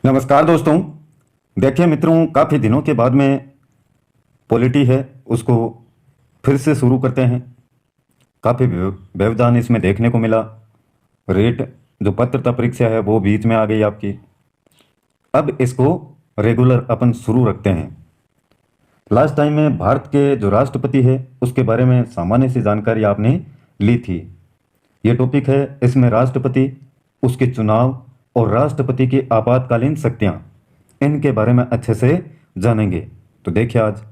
नमस्कार दोस्तों। देखिए मित्रों, काफ़ी दिनों के बाद में पॉलिटी है उसको फिर से शुरू करते हैं। काफ़ी व्यवधान इसमें देखने को मिला। रेट जो पात्रता परीक्षा है वो बीच में आ गई आपकी। अब इसको रेगुलर अपन शुरू रखते हैं। लास्ट टाइम में भारत के जो राष्ट्रपति है उसके बारे में सामान्य सी जानकारी आपने ली थी। ये टॉपिक है, इसमें राष्ट्रपति, उसके चुनाव और राष्ट्रपति की आपातकालीन शक्तियां, इनके बारे में अच्छे से जानेंगे। तो देखिए, आज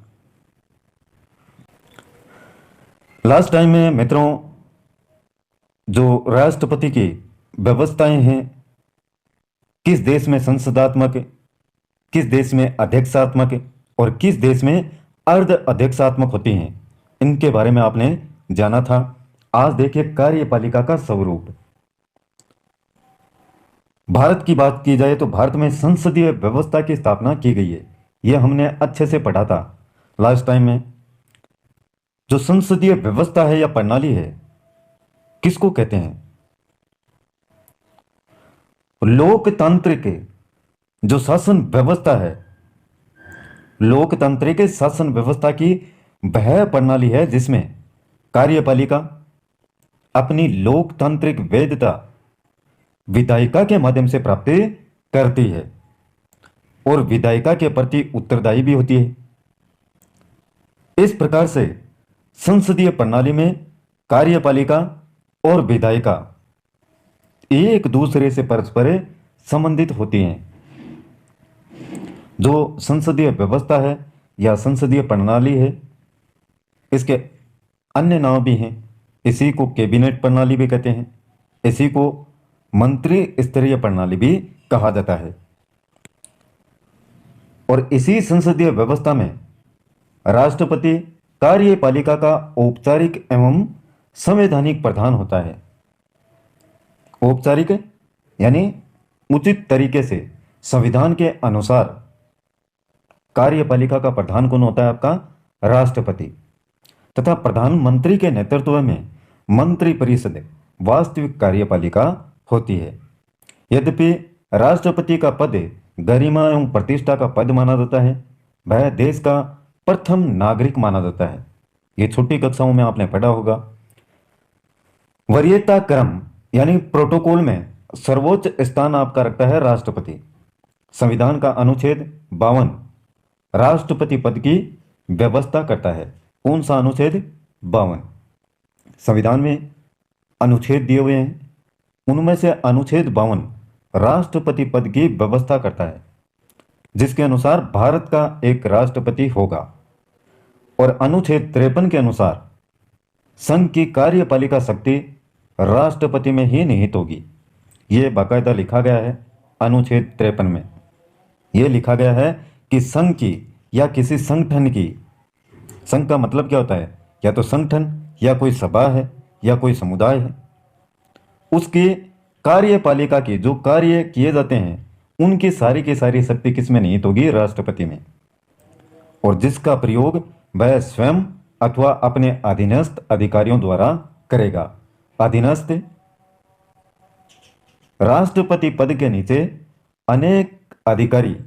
लास्ट टाइम में मित्रों जो राष्ट्रपति की व्यवस्थाएं हैं, किस देश में संसदात्मक, किस देश में अध्यक्षात्मक और किस देश में अर्ध अध्यक्षात्मक होती हैं, इनके बारे में आपने जाना था। आज देखिए कार्यपालिका का स्वरूप। भारत की बात की जाए तो भारत में संसदीय व्यवस्था की स्थापना की गई है। यह हमने अच्छे से पढ़ा था लास्ट टाइम में। जो संसदीय व्यवस्था है या प्रणाली है, किसको कहते हैं? लोकतांत्रिक जो शासन व्यवस्था है, लोकतांत्रिक शासन व्यवस्था की वह प्रणाली है जिसमें कार्यपालिका अपनी लोकतांत्रिक वैधता विधायिका के माध्यम से प्राप्त करती है और विधायिका के प्रति उत्तरदायी भी होती है। इस प्रकार से संसदीय प्रणाली में कार्यपालिका और विधायिका एक दूसरे से परस्पर संबंधित होती हैं। जो संसदीय व्यवस्था है या संसदीय प्रणाली है, इसके अन्य नाम भी हैं। इसी को कैबिनेट प्रणाली भी कहते हैं, इसी को मंत्री स्तरीय प्रणाली भी कहा जाता है। और इसी संसदीय व्यवस्था में राष्ट्रपति कार्यपालिका का औपचारिक एवं संवैधानिक प्रधान होता है। औपचारिक यानी उचित तरीके से संविधान के अनुसार कार्यपालिका का प्रधान कौन होता है? आपका राष्ट्रपति। तथा प्रधानमंत्री के नेतृत्व में मंत्रिपरिषद वास्तविक कार्यपालिका होती है। यद्यपि राष्ट्रपति का पद गरिमा एवं प्रतिष्ठा का पद माना जाता है, वह देश का प्रथम नागरिक माना जाता है। ये छोटी कक्षाओं में आपने पढ़ा होगा। वरीयता क्रम यानी प्रोटोकॉल में सर्वोच्च स्थान आपका रखता है राष्ट्रपति। संविधान का अनुच्छेद 52 राष्ट्रपति पद की व्यवस्था करता है। कौन सा अनुच्छेद? 52। संविधान में अनुच्छेद दिए हुए हैं, उनमें से अनुच्छेद 52 राष्ट्रपति पद की व्यवस्था करता है, जिसके अनुसार भारत का एक राष्ट्रपति होगा। और अनुच्छेद 53 के अनुसार संघ की कार्यपालिका शक्ति राष्ट्रपति में ही निहित होगी। यह बाकायदा लिखा गया है अनुच्छेद 53 में। यह लिखा गया है कि संघ की या किसी संगठन की, संघ का मतलब क्या होता है? या तो संगठन या कोई सभा है या कोई समुदाय है, उसकी कार्यपालिका की जो कार्य किए जाते हैं उनकी सारी की सारी शक्ति किस में निहित होगी? राष्ट्रपति में। और जिसका प्रयोग वह स्वयं अथवा अपने अधीनस्थ अधिकारियों द्वारा करेगा। अधीनस्थ राष्ट्रपति पद के नीचे अनेक अधिकारी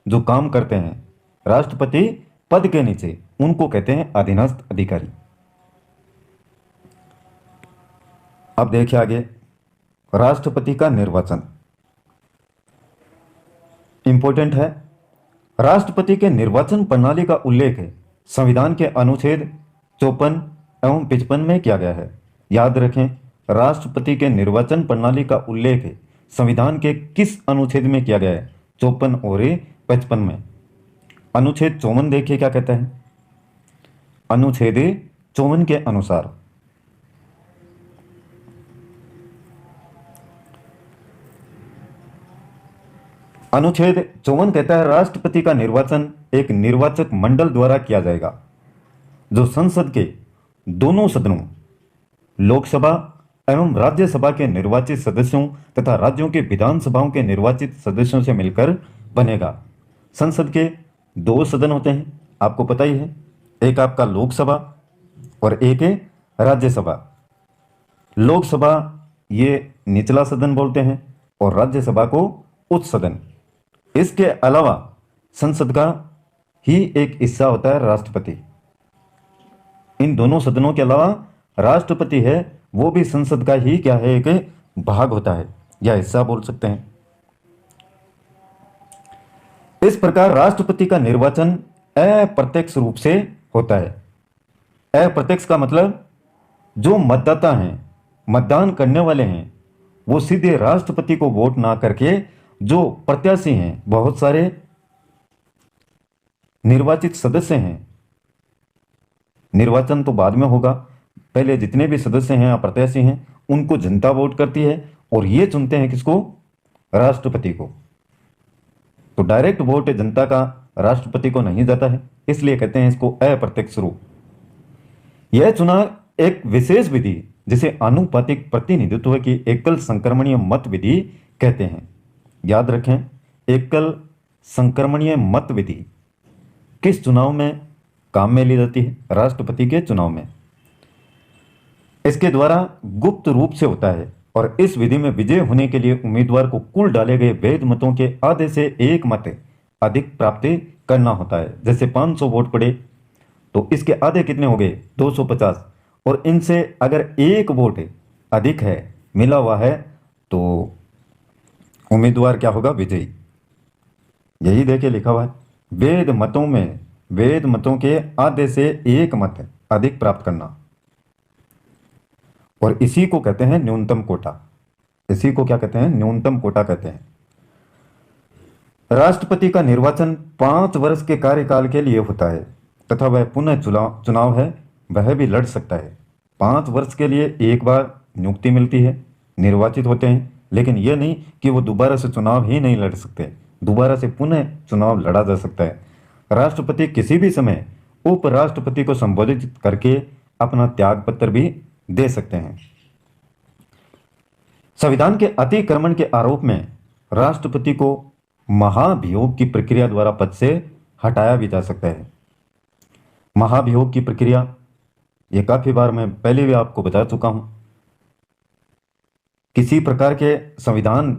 जो काम करते हैं राष्ट्रपति पद के नीचे, उनको कहते हैं अधीनस्थ अधिकारी। अब देखिए आगे, राष्ट्रपति का निर्वाचन इंपॉर्टेंट है। राष्ट्रपति के निर्वाचन प्रणाली का उल्लेख संविधान के अनुच्छेद 54 एवं 55 में किया गया है। याद रखें, राष्ट्रपति के निर्वाचन प्रणाली का उल्लेख संविधान के किस अनुच्छेद में किया गया है? 54 और 55 में। अनुच्छेद 54 देखिए क्या कहता है। अनुच्छेद 54 के अनुसार अनुच्छेद 54 कहता है राष्ट्रपति का निर्वाचन एक निर्वाचक मंडल द्वारा किया जाएगा, जो संसद के दोनों सदनों लोकसभा एवं राज्यसभा के निर्वाचित सदस्यों तथा राज्यों के विधानसभाओं के निर्वाचित सदस्यों से मिलकर बनेगा। संसद के दो सदन होते हैं, आपको पता ही है, एक आपका लोकसभा और एक है राज्यसभा। लोकसभा ये निचला सदन बोलते हैं और राज्यसभा को उच्च सदन। इसके अलावा संसद का ही एक हिस्सा होता है राष्ट्रपति। इन दोनों सदनों के अलावा राष्ट्रपति है वो भी संसद का ही क्या है, एक भाग होता है या हिस्सा बोल सकते हैं। इस प्रकार राष्ट्रपति का निर्वाचन अप्रत्यक्ष रूप से होता है। अप्रत्यक्ष का मतलब जो मतदाता हैं, मतदान करने वाले हैं, वो सीधे राष्ट्रपति को वोट ना करके जो प्रत्याशी हैं, बहुत सारे निर्वाचित सदस्य हैं, निर्वाचन तो बाद में होगा, पहले जितने भी सदस्य हैं या प्रत्याशी हैं उनको जनता वोट करती है और ये चुनते हैं किसको, राष्ट्रपति को। तो डायरेक्ट वोट जनता का राष्ट्रपति को नहीं जाता है, इसलिए कहते हैं इसको अप्रत्यक्ष रूप। यह चुनाव एक विशेष विधि जिसे आनुपातिक प्रतिनिधित्व की एकल संक्रमणीय मत विधि कहते हैं। याद रखें, एकल संक्रमणीय मत विधि किस चुनाव में काम में ली जाती है, राष्ट्रपति के चुनाव में। इसके द्वारा गुप्त रूप से होता है और इस विधि में विजय होने के लिए उम्मीदवार को कुल डाले गए वैध मतों के आधे से एक मत अधिक प्राप्त करना होता है। जैसे 500 वोट पड़े तो इसके आधे कितने हो गए, 250, और इनसे अगर एक वोट अधिक है, मिला हुआ है, तो उम्मीदवार क्या होगा, विजयी। यही देखिए लिखा हुआ है, वैध मतों के आधे से एक मत अधिक प्राप्त करना, और इसी को कहते हैं न्यूनतम कोटा। इसी को क्या कहते हैं, न्यूनतम कोटा कहते हैं। राष्ट्रपति का निर्वाचन 5 वर्ष के कार्यकाल के लिए होता है तथा वह पुनः चुनाव है, वह भी लड़ सकता है। 5 वर्ष के लिए एक बार नियुक्ति मिलती है, निर्वाचित होते हैं, लेकिन यह नहीं कि वो दोबारा से चुनाव ही नहीं लड़ सकते, दोबारा से पुनः चुनाव लड़ा जा सकता है। राष्ट्रपति किसी भी समय उपराष्ट्रपति को संबोधित करके अपना त्यागपत्र भी दे सकते हैं। संविधान के अतिक्रमण के आरोप में राष्ट्रपति को महाभियोग की प्रक्रिया द्वारा पद से हटाया भी जा सकता है। महाभियोग की प्रक्रिया ये काफी बार मैं पहले भी आपको बता चुका हूं। किसी प्रकार के संविधान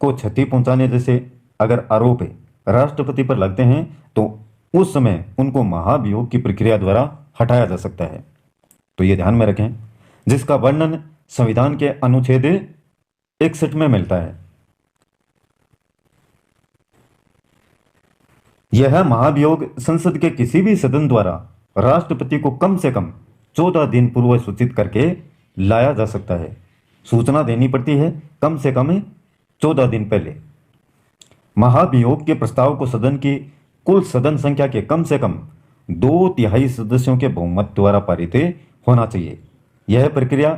को क्षति पहुंचाने जैसे अगर आरोप राष्ट्रपति पर लगते हैं तो उस समय उनको महाभियोग की प्रक्रिया द्वारा हटाया जा सकता है। तो ये ध्यान में रखें, जिसका वर्णन संविधान के अनुच्छेद 61 में मिलता है। यह महाभियोग संसद के किसी भी सदन द्वारा राष्ट्रपति को कम से कम 14 दिन पूर्व सूचित करके लाया जा सकता है। सूचना देनी पड़ती है कम से कम 14 दिन पहले। महाभियोग के प्रस्ताव को सदन की कुल सदन संख्या के कम से कम 2/3 सदस्यों के बहुमत द्वारा पारित होना चाहिए। यह प्रक्रिया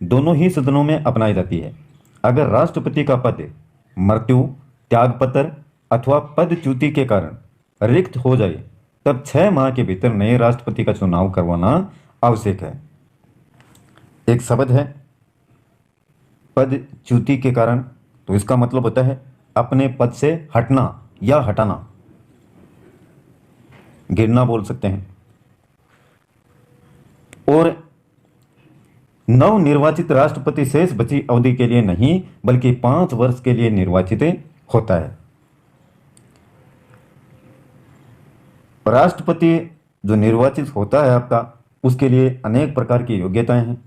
दोनों ही सदनों में अपनाई जाती है। अगर राष्ट्रपति का पद मृत्यु, त्यागपत्र अथवा पदच्युति के कारण रिक्त हो जाए तब 6 माह के भीतर नए राष्ट्रपति का चुनाव करवाना आवश्यक है। एक शब्द है पदच्युति के कारण, तो इसका मतलब होता है अपने पद से हटना या हटाना, गिरना बोल सकते हैं। और नवनिर्वाचित राष्ट्रपति शेष बची अवधि के लिए नहीं बल्कि 5 वर्ष के लिए निर्वाचित होता है। राष्ट्रपति जो निर्वाचित होता है आपका, उसके लिए अनेक प्रकार की योग्यताएं हैं।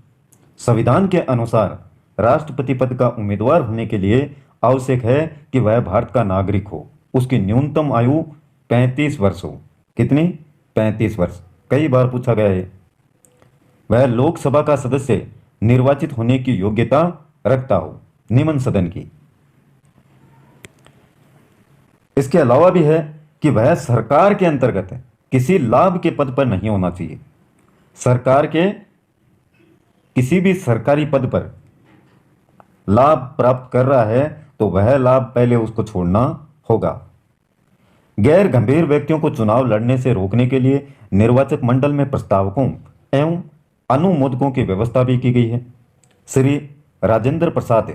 संविधान के अनुसार राष्ट्रपति पद का उम्मीदवार होने के लिए आवश्यक है कि वह भारत का नागरिक हो, उसकी न्यूनतम आयु 35 वर्ष हो। कितनी? 35 वर्ष। कई बार पूछा गया है। वह लोकसभा का सदस्य निर्वाचित होने की योग्यता रखता हो, निम्न सदन की। इसके अलावा भी है कि वह सरकार के अंतर्गत किसी लाभ के पद पर नहीं होना चाहिए। सरकार के किसी भी सरकारी पद पर लाभ प्राप्त कर रहा है तो वह लाभ पहले उसको छोड़ना होगा। गैर गंभीर व्यक्तियों को चुनाव लड़ने से रोकने के लिए निर्वाचक मंडल में प्रस्तावकों एवं अनुमोदकों की व्यवस्था भी की गई है। श्री राजेंद्र प्रसाद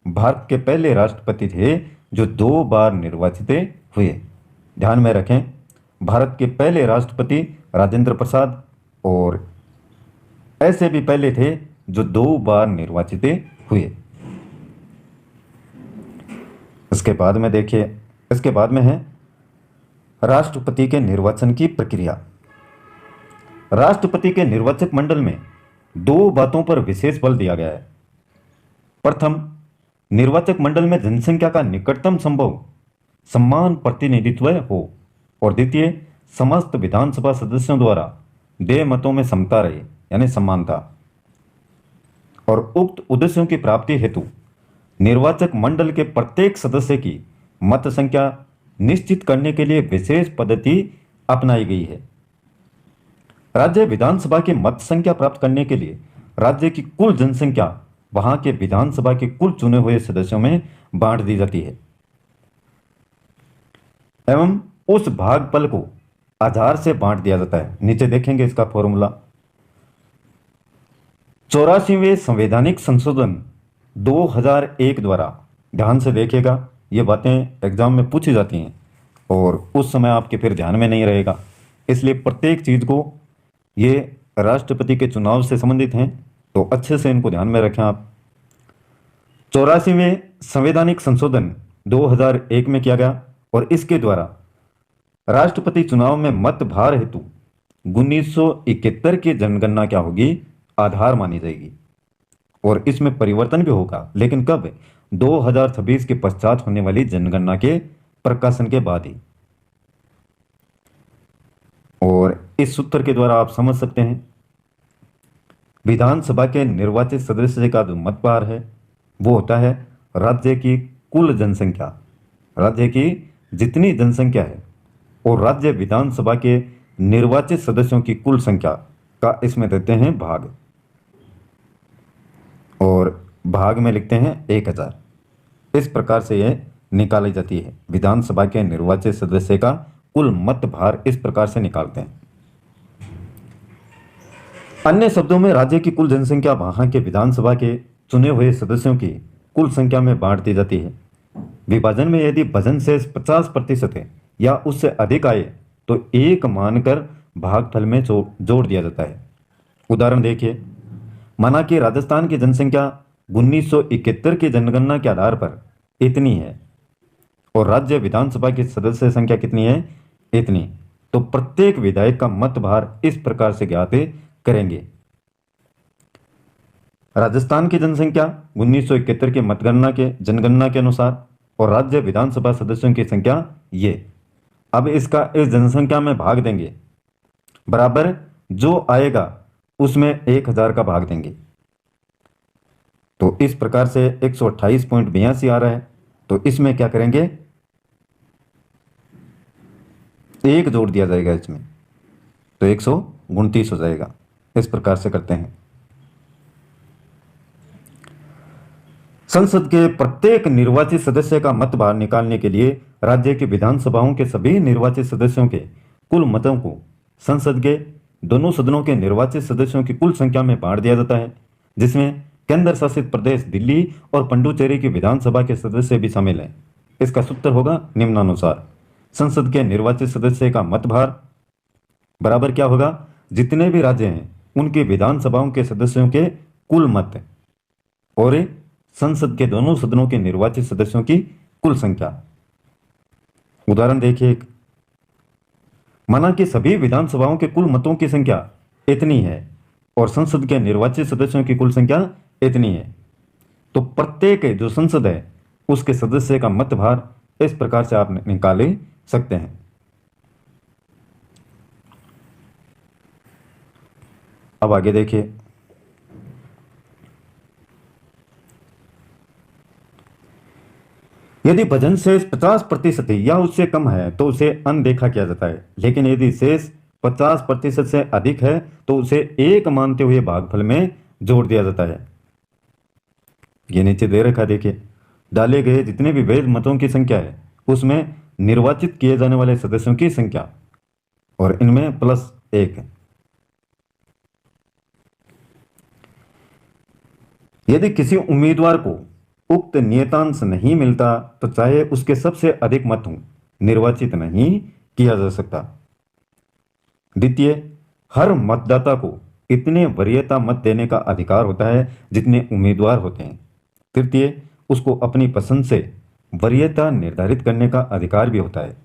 भारत के पहले राष्ट्रपति थे जो 2 बार निर्वाचित हुए। ध्यान में रखें, भारत के पहले राष्ट्रपति राजेंद्र प्रसाद, और ऐसे भी पहले थे जो 2 बार निर्वाचित हुए। इसके बाद में देखिए इसके बाद में है राष्ट्रपति के निर्वाचन की प्रक्रिया। राष्ट्रपति के निर्वाचक मंडल में दो बातों पर विशेष बल दिया गया है। प्रथम, निर्वाचक मंडल में जनसंख्या का निकटतम संभव समान प्रतिनिधित्व हो, और द्वितीय, समस्त विधानसभा सदस्यों द्वारा देय मतों में समता रहे, यानी समानता। और उक्त उद्देश्यों की प्राप्ति हेतु निर्वाचक मंडल के प्रत्येक सदस्य की मत संख्या निश्चित करने के लिए विशेष पद्धति अपनाई गई है। राज्य विधानसभा की मत संख्या प्राप्त करने के लिए राज्य की कुल जनसंख्या वहां के विधानसभा के कुल चुने हुए सदस्यों में बांट दी जाती है एवं उस भागफल को आधार से बांट दिया जाता है। नीचे देखेंगे इसका फॉर्मूला। 84वें संवैधानिक संशोधन 2001 द्वारा, ध्यान से देखिएगा, ये बातें एग्जाम में पूछी जाती हैं और उस समय आपके फिर ध्यान में नहीं रहेगा, इसलिए प्रत्येक चीज को, ये राष्ट्रपति के चुनाव से संबंधित हैं तो अच्छे से इनको ध्यान में रखें आप। 84वें संवैधानिक संशोधन 2001 में किया गया और इसके द्वारा राष्ट्रपति चुनाव में मत भार हेतु 1971 की जनगणना क्या होगी, आधार मानी जाएगी। और इसमें परिवर्तन भी होगा, लेकिन कब, 2026 के पश्चात होने वाली जनगणना के प्रकाशन के बाद ही। और इस सूत्र के द्वारा आप समझ सकते हैं विधानसभा के निर्वाचित सदस्य का जो मत भार है वो होता है राज्य की कुल जनसंख्या, राज्य की जितनी जनसंख्या है और राज्य विधानसभा के निर्वाचित सदस्यों की कुल संख्या का इसमें देते हैं भाग, और भाग में लिखते हैं 1000। इस प्रकार से यह निकाली जाती है। विधानसभा के निर्वाचित सदस्य का कुल मत भार इस प्रकार से निकालते हैं। अन्य शब्दों में राज्य की कुल जनसंख्या वहां के विधानसभा के चुने हुए सदस्यों की कुल संख्या में बांट दी जाती है। विभाजन में यदि वजन से 50% है या उससे अधिक आए तो एक मानकर भागफल में जोड़ दिया जाता है। उदाहरण देखिए, माना कि राजस्थान की जनसंख्या 1971 की जनगणना के आधार पर इतनी है और राज्य विधानसभा की सदस्य संख्या कितनी है, इतनी, तो प्रत्येक विधायक का मत भार इस प्रकार से ज्ञात करेंगे। राजस्थान की जनसंख्या 1971 की मतगणना के जनगणना के अनुसार और राज्य विधानसभा सदस्यों की संख्या ये। अब इसका इस जनसंख्या में भाग देंगे, बराबर जो आएगा उसमें 1000 का भाग देंगे। तो इस प्रकार से 128.82 आ रहा है, तो इसमें क्या करेंगे, 1 जोड़ दिया जाएगा इसमें, तो 129 हो जाएगा। इस प्रकार से करते हैं। संसद के प्रत्येक निर्वाचित सदस्य का मत भार निकालने के लिए राज्य की विधानसभाओं के सभी निर्वाचित सदस्यों के कुल मतों को संसद के दोनों सदनों के निर्वाचित सदस्यों की कुल संख्या में बांट दिया जाता है, जिसमें केंद्र शासित प्रदेश दिल्ली और पुडुचेरी की विधानसभा के सदस्य भी शामिल हैं। इसका सूत्र होगा निम्नानुसार। संसद के निर्वाचित सदस्य का मत भार बराबर क्या होगा, जितने भी राज्य हैं उनके विधानसभाओं के सदस्यों के कुल मत और संसद के दोनों सदनों के निर्वाचित सदस्यों की कुल संख्या। उदाहरण देखिए, माना कि सभी विधानसभाओं के कुल मतों की संख्या इतनी है और संसद के निर्वाचित सदस्यों की कुल संख्या इतनी है, तो प्रत्येक जो संसद है उसके सदस्य का मत भार इस प्रकार से आप निकाल सकते हैं। अब आगे देखिए, यदि वजन शेष 50% या उससे कम है तो उसे अनदेखा किया जाता है, लेकिन यदि शेष 50% से अधिक है तो उसे 1 मानते हुए भागफल में जोड़ दिया जाता है। ये नीचे दे रखा, देखिए, डाले गए जितने भी वैध मतों की संख्या है उसमें निर्वाचित किए जाने वाले सदस्यों की संख्या और इनमें +1 है। यदि किसी उम्मीदवार को उक्त नियतांश नहीं मिलता तो चाहे उसके सबसे अधिक मत हों, निर्वाचित नहीं किया जा सकता। द्वितीय, हर मतदाता को इतने वरीयता मत देने का अधिकार होता है जितने उम्मीदवार होते हैं। तृतीय, उसको अपनी पसंद से वरीयता निर्धारित करने का अधिकार भी होता है।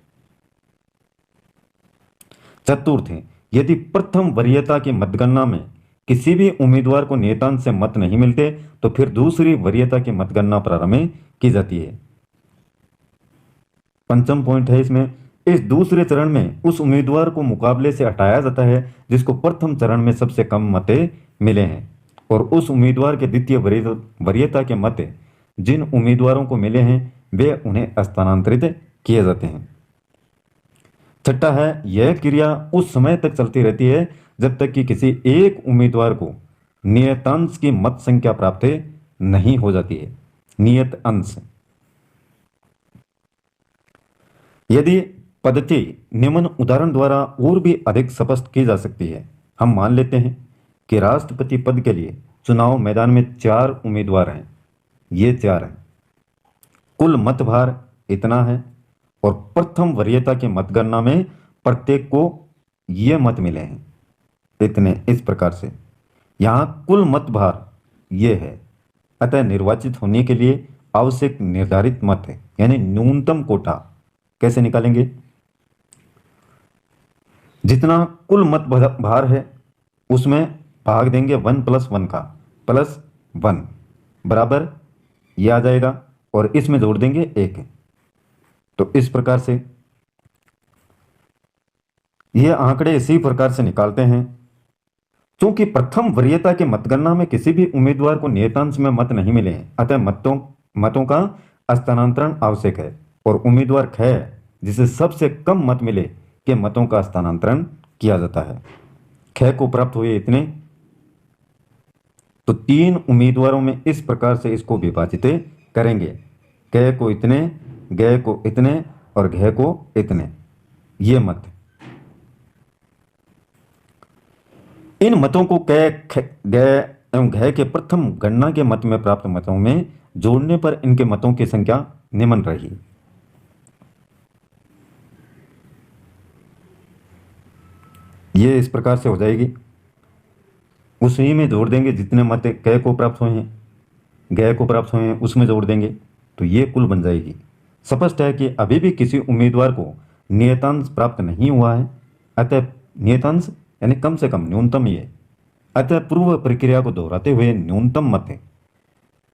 चतुर्थ है, यदि प्रथम वरीयता की मतगणना में किसी भी उम्मीदवार को नियतांक से मत नहीं मिलते तो फिर दूसरी वरीयता की मतगणना प्रारंभ में की जाती है। पंचम पॉइंट है इसमें, इस दूसरे चरण में उस उम्मीदवार को मुकाबले से हटाया जाता है जिसको प्रथम चरण में सबसे कम मत मिले हैं, और उस उम्मीदवार के द्वितीय वरीयता के मत जिन उम्मीदवारों को मिले हैं वे उन्हें स्थानांतरित किए जाते हैं। छठा है, यह क्रिया उस समय तक चलती रहती है जब तक कि किसी एक उम्मीदवार को नियतांश की मत संख्या प्राप्त नहीं हो जाती है। नियत अंश, यदि पद्धति निम्न उदाहरण द्वारा और भी अधिक स्पष्ट की जा सकती है। हम मान लेते हैं कि राष्ट्रपति पद के लिए चुनाव मैदान में 4 उम्मीदवार हैं। ये 4 हैं, कुल मत भार इतना है, और प्रथम वरीयता की मतगणना में प्रत्येक को ये मत मिले हैं इतने। इस प्रकार से यहाँ कुल मत भार ये है, अतः निर्वाचित होने के लिए आवश्यक निर्धारित मत है, यानी न्यूनतम कोटा कैसे निकालेंगे, जितना कुल मत भार है उसमें भाग देंगे 1 + 1 का, +1 बराबर ये आ जाएगा, और इसमें जोड़ देंगे 1। तो इस प्रकार से ये आंकड़े इसी प्रकार से निकालते हैं। क्योंकि प्रथम वरीयता की मतगणना में किसी भी उम्मीदवार को नियतांश में मत नहीं मिले हैं, अतः मतों का स्थानांतरण आवश्यक है, और उम्मीदवार ख जिसे सबसे कम मत मिले के मतों का स्थानांतरण किया जाता है। ख को प्राप्त हुए इतने, तो 3 उम्मीदवारों में इस प्रकार से इसको विभाजित करेंगे, क को इतने, ग को इतने और घ को इतने, ये मत। इन मतों को क, ग एवं घ के प्रथम गणना के मत में प्राप्त मतों में जोड़ने पर इनके मतों की संख्या निम्न रही। ये इस प्रकार से हो जाएगी, उसी में जोड़ देंगे जितने मत क को प्राप्त हुए हैं, ग को प्राप्त हुए हैं, उसमें जोड़ देंगे तो ये कुल बन जाएगी। स्पष्ट है कि अभी भी किसी उम्मीदवार को नियतांश प्राप्त नहीं हुआ है, अतः नियतांश यानी कम से कम न्यूनतम ये, अतः पूर्व प्रक्रिया को दोहराते हुए न्यूनतम मत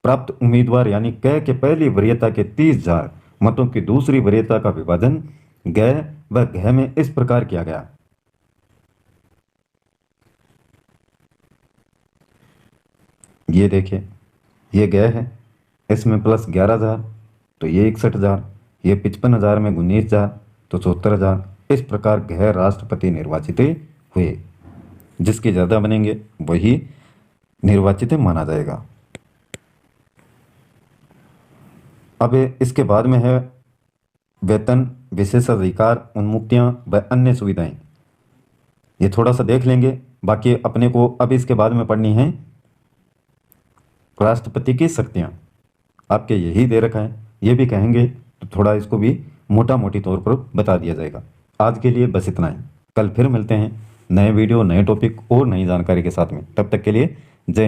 प्राप्त उम्मीदवार यानी क के पहली वरीयता के 30,000 मतों की दूसरी वरीयता का विभाजन ग व घ में इस प्रकार किया गया। ये देखिए, ये ग है, इसमें +11,000 तो ये 61,000, ये 55,000 में 19,000 तो 74,000। इस प्रकार घ राष्ट्रपति निर्वाचित हुए, जिसके ज़्यादा बनेंगे वही निर्वाचित माना जाएगा। अब इसके बाद में है वेतन, विशेषाधिकार, उन्मुक्तियां व अन्य सुविधाएं। ये थोड़ा सा देख लेंगे, बाकी अपने को अब इसके बाद में पढ़नी है राष्ट्रपति की शक्तियां। आपके यही दे रखा है, ये भी कहेंगे तो थोड़ा इसको भी मोटा मोटी तौर पर बता दिया जाएगा। आज के लिए बस इतना ही, कल फिर मिलते हैं नए वीडियो, नए टॉपिक और नई जानकारी के साथ में। तब तक के लिए जय हिंद।